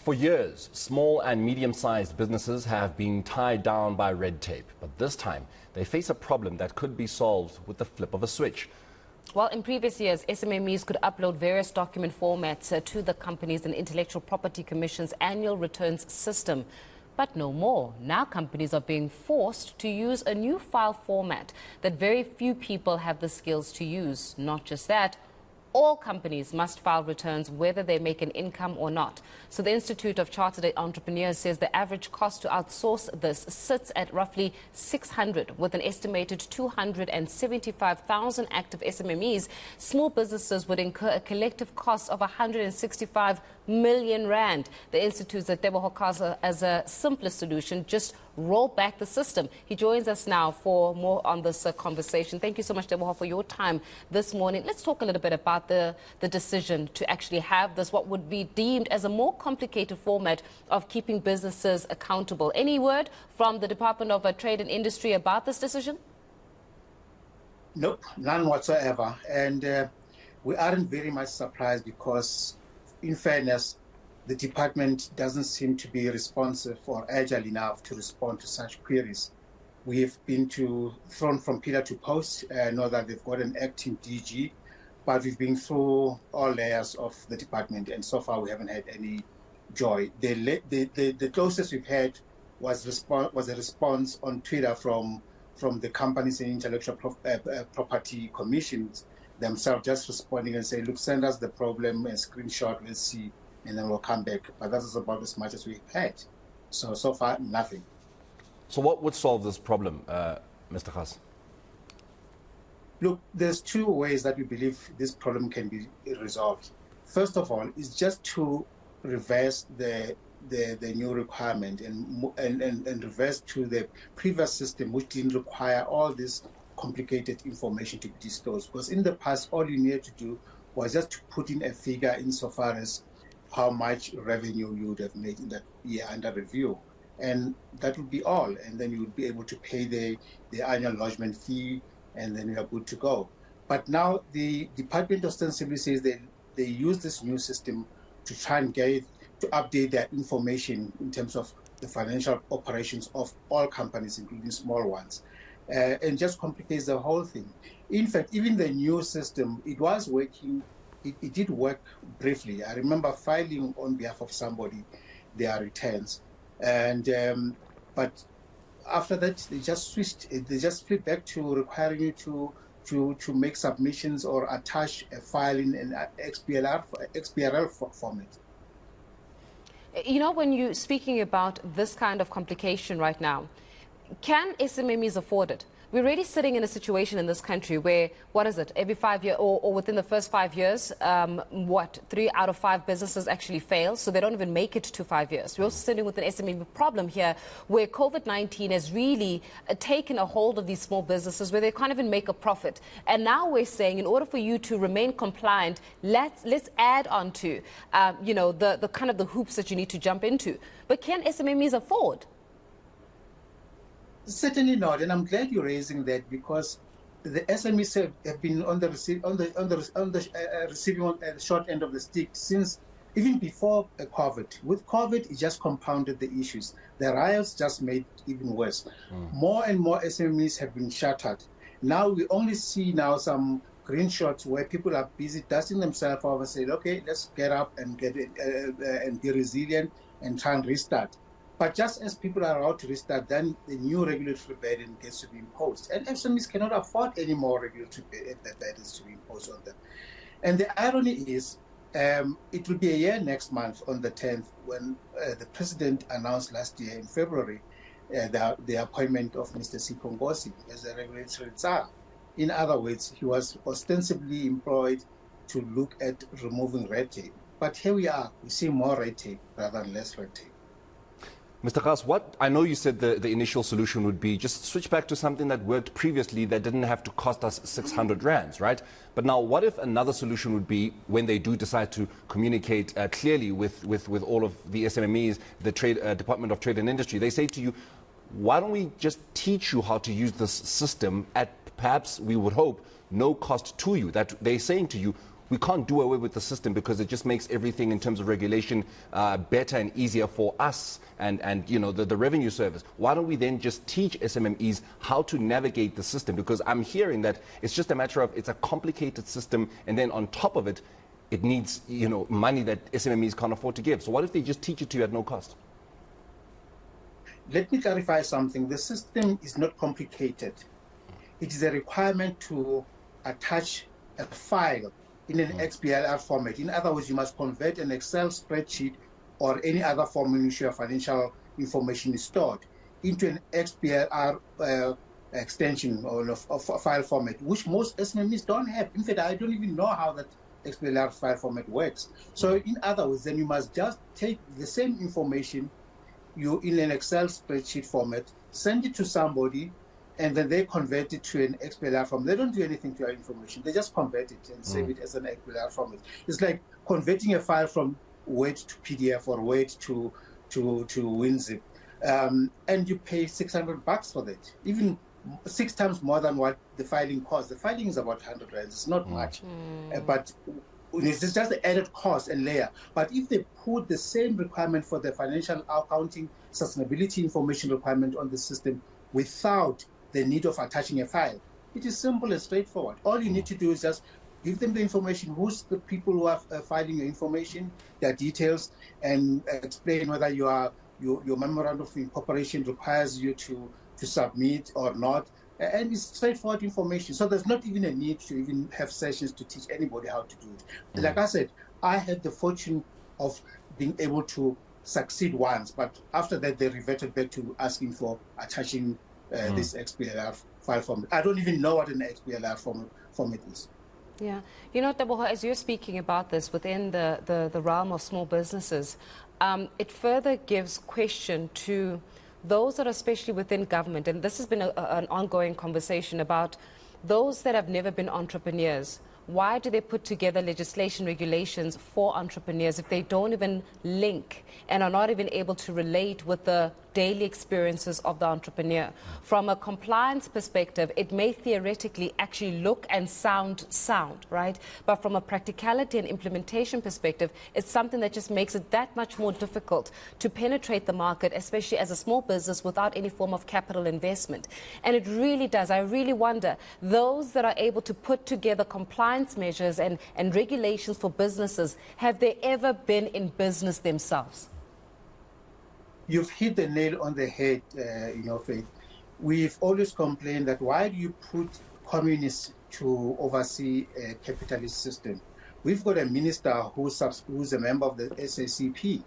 For years, small and medium-sized businesses have been tied down by red tape. But this time, they face a problem that could be solved with the flip of a switch. Well, in previous years, SMMEs could upload various document formats to the Companies and Intellectual Property Commission's annual returns system. But no more. Now companies are being forced to use a new file format that very few people have the skills to use. Not just that, all companies must file returns whether they make an income or not. So the Institute of Chartered Entrepreneurs says the average cost to outsource this sits at roughly 600, with an estimated 275,000 active SMMEs. Small businesses would incur a collective cost of 165 million rand. The Institute said as a simpler solution, just roll back the system. He joins us now for more on this conversation. Thank you so much, Deboho, for your time this morning. Let's talk a little bit about the decision to actually have this, what would be deemed as a more complicated format of keeping businesses accountable. Any word from the Department of Trade and Industry about this decision? Nope, none whatsoever. And we aren't very much surprised because, in fairness, the department doesn't seem to be responsive or agile enough to respond to such queries. We've been thrown from pillar to post. Know that they've got an acting DG, but we've been through all layers of the department, and so far we haven't had any joy. The closest we've had was a response on Twitter from the Companies and Intellectual Property Commissions themselves, just responding and saying, look, send us the problem and screenshot, let's see, and then we'll come back. But that is about as much as we've had. So far, nothing. So what would solve this problem, Mr. Khas? Look, there's two ways that we believe this problem can be resolved. First of all, is just to reverse the new requirement and reverse to the previous system, which didn't require all this complicated information to be disclosed. Because in the past, all you needed to do was just to put in a figure insofar as how much revenue you would have made in that year under review. And that would be all. And then you would be able to pay the annual lodgement fee, and then you are good to go. But now the department ostensibly says they use this new system to try and to update their information in terms of the financial operations of all companies, including small ones, and just complicates the whole thing. In fact, even the new system, it was working. It did work briefly. I remember filing on behalf of somebody their returns, and but after that they just switched. They just flipped back to requiring you to make submissions or attach a file in an XBRL format. You know, when you're speaking about this kind of complication right now, can SMMEs afford it? We're already sitting in a situation in this country where, what is it, every 5 years or within the first 5 years, 3 out of 5 businesses actually fail, so they don't even make it to 5 years. We're also sitting with an SME problem here where COVID-19 has really taken a hold of these small businesses where they can't even make a profit. And now we're saying in order for you to remain compliant, let's add on to, the kind of the hoops that you need to jump into. But can SMMEs afford? Certainly not, and I'm glad you're raising that because the SMEs have been on the receiving short end of the stick since even before COVID. With COVID, it just compounded the issues. The riots just made it even worse. More and more SMEs have been shattered. Now we only see now some green shots where people are busy dusting themselves off and saying, okay, let's get up and get it and be resilient and try and restart. But just as people are about to restart, then the new regulatory burden gets to be imposed. And SMEs cannot afford any more regulatory burdens to be imposed on them. And the irony is, it will be a year next month on the 10th when the president announced last year in February the appointment of Mr. Sipho Ngosi as a regulatory czar. In other words, he was ostensibly employed to look at removing red tape. But here we are, we see more red tape rather than less red tape. Mr. Khas, I know you said the initial solution would be just switch back to something that worked previously that didn't have to cost us 600 rands, right? But now what if another solution would be when they do decide to communicate clearly with all of the SMMEs, the Department of Trade and Industry, they say to you, why don't we just teach you how to use this system at perhaps, we would hope, no cost to you, that they're saying to you, we can't do away with the system because it just makes everything in terms of regulation better and easier for us and you know, the revenue service. Why don't we then just teach SMMEs how to navigate the system? Because I'm hearing that it's just a matter of it's a complicated system, and then on top of it, it needs, you know, money that SMMEs can't afford to give. So what if they just teach it to you at no cost? Let me clarify something. The system is not complicated. It is a requirement to attach a file in an XBLR format. In other words, you must convert an Excel spreadsheet or any other form in which your financial information is stored into an XBLR extension or a file format, which most SMMEs don't have. In fact, I don't even know how that XBLR file format works. So in other words, then you must just take the same information you in an Excel spreadsheet format, send it to somebody, and then they convert it to an XBLR format. They don't do anything to your information. They just convert it and save it as an XBLR format. It's like converting a file from Word to PDF or Word to WinZip. And you pay $600 for that, even 6 times more than what the filing costs. The filing is about 100 rand. It's not much, but it's just the added cost and layer. But if they put the same requirement for the financial accounting sustainability information requirement on the system without the need of attaching a file, it is simple and straightforward. All you need to do is just give them the information, who's the people who are filing your information, their details, and explain whether your memorandum of incorporation requires you to submit or not. And it's straightforward information. So there's not even a need to even have sessions to teach anybody how to do it. Like I said, I had the fortune of being able to succeed once, but after that they reverted back to asking for attaching this XBLR file format. I don't even know what an XBLR format is. Yeah. You know, Teboho, as you're speaking about this within the realm of small businesses, it further gives question to those that are especially within government, and this has been an ongoing conversation about those that have never been entrepreneurs. Why do they put together legislation, regulations for entrepreneurs if they don't even link and are not even able to relate with the daily experiences of the entrepreneur? From a compliance perspective, it may theoretically actually look and sound, right? But from a practicality and implementation perspective, it's something that just makes it that much more difficult to penetrate the market, especially as a small business without any form of capital investment. And it really does. I really wonder, those that are able to put together compliance measures and regulations for businesses, have they ever been in business themselves? You've hit the nail on the head, Faith. We've always complained that why do you put communists to oversee a capitalist system? We've got a minister who's a member of the SACP,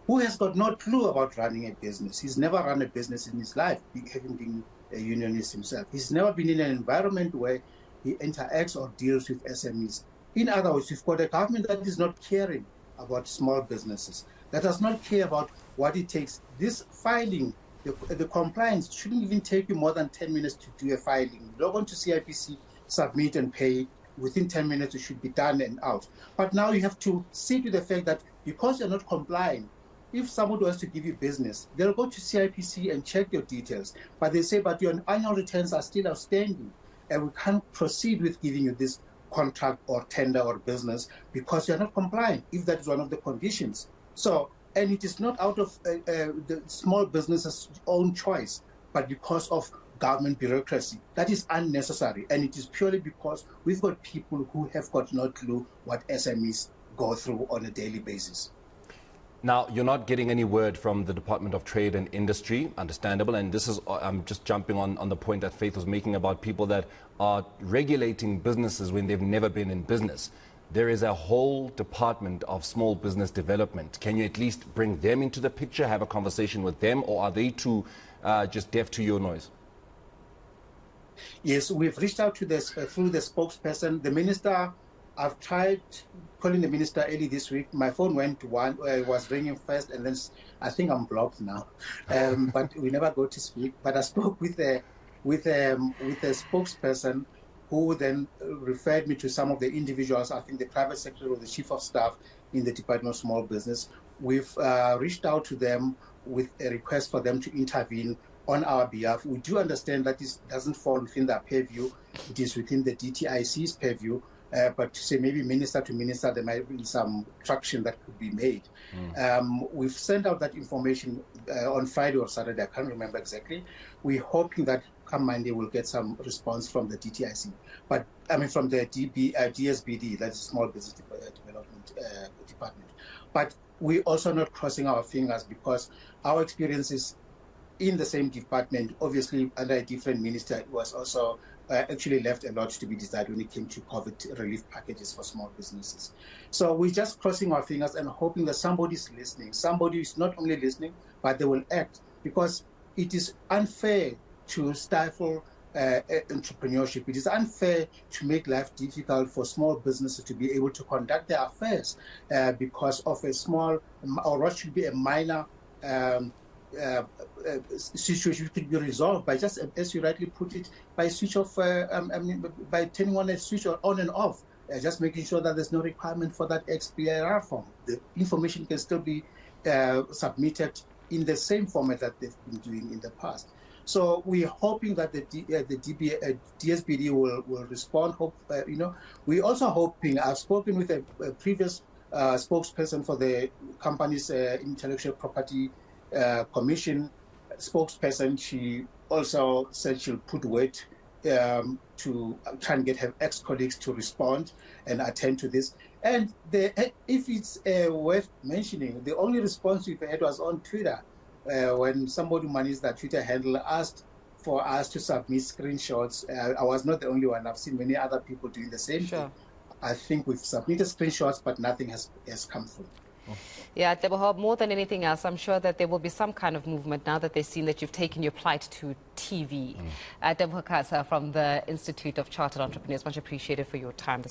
who has got no clue about running a business. He's never run a business in his life, having been a unionist himself. He's never been in an environment where he interacts or deals with SMEs. In other words, we've got a government that is not caring about small businesses, that does not care about what it takes. This filing, the compliance shouldn't even take you more than 10 minutes to do a filing. Log on to CIPC, submit and pay. Within 10 minutes, it should be done and out. But now you have to sit with the fact that because you're not complying, if somebody wants to give you business, they'll go to CIPC and check your details. But they say, but your annual returns are still outstanding, and we can't proceed with giving you this contract or tender or business because you're not complying, if that is one of the conditions. So, and it is not out of the small business's own choice, but because of government bureaucracy. That is unnecessary, and it is purely because we've got people who have got no clue what SMEs go through on a daily basis. Now, you're not getting any word from the Department of Trade and Industry, understandable, and this is, I'm just jumping on the point that Faith was making about people that are regulating businesses when they've never been in business. There is a whole department of small business development. Can you at least bring them into the picture, have a conversation with them, or are they too just deaf to your noise? Yes, we've reached out to this through the spokesperson. The minister, I've tried calling the minister early this week. My phone went to one, it was ringing first, and then I think I'm blocked now. But we never go to speak. But I spoke with a spokesperson who then referred me to some of the individuals, I think the private secretary or the chief of staff in the Department of Small Business. We've reached out to them with a request for them to intervene on our behalf. We do understand that this doesn't fall within their purview. It is within the DTIC's purview. but to say maybe minister to minister, there might be some traction that could be made. We've sent out that information on Friday or Saturday, I can't remember exactly. We're hoping that come Monday we'll get some response from the DTIC, but I mean from the DSBD, that's Small Business Development Department. But we're also not crossing our fingers, because our experiences in the same department, obviously under a different minister, was also actually left a lot to be desired when it came to COVID relief packages for small businesses. So we're just crossing our fingers and hoping that somebody's listening. Somebody is not only listening, but they will act, because it is unfair to stifle entrepreneurship. It is unfair to make life difficult for small businesses to be able to conduct their affairs because of a small, or what should be a minor situation could be resolved by just, as you rightly put it, by switch off. By turning on a switch on and off, just making sure that there's no requirement for that XBRR form. The information can still be submitted in the same format that they've been doing in the past. So we're hoping that the DSBD will respond. We're also hoping. I've spoken with a previous spokesperson for the company's intellectual property commission spokesperson. She also said she'll put weight to try and get her ex-colleagues to respond and attend to this. And if it's worth mentioning, the only response we've had was on Twitter, when somebody who managed that Twitter handle asked for us to submit screenshots. I was not the only one. I've seen many other people doing the same thing. I think we've submitted screenshots, but nothing has come through. Yeah, Teboho, more than anything else, I'm sure that there will be some kind of movement now that they've seen that you've taken your plight to TV. Teboho Kasa from the Institute of Chartered Entrepreneurs, much appreciated for your time this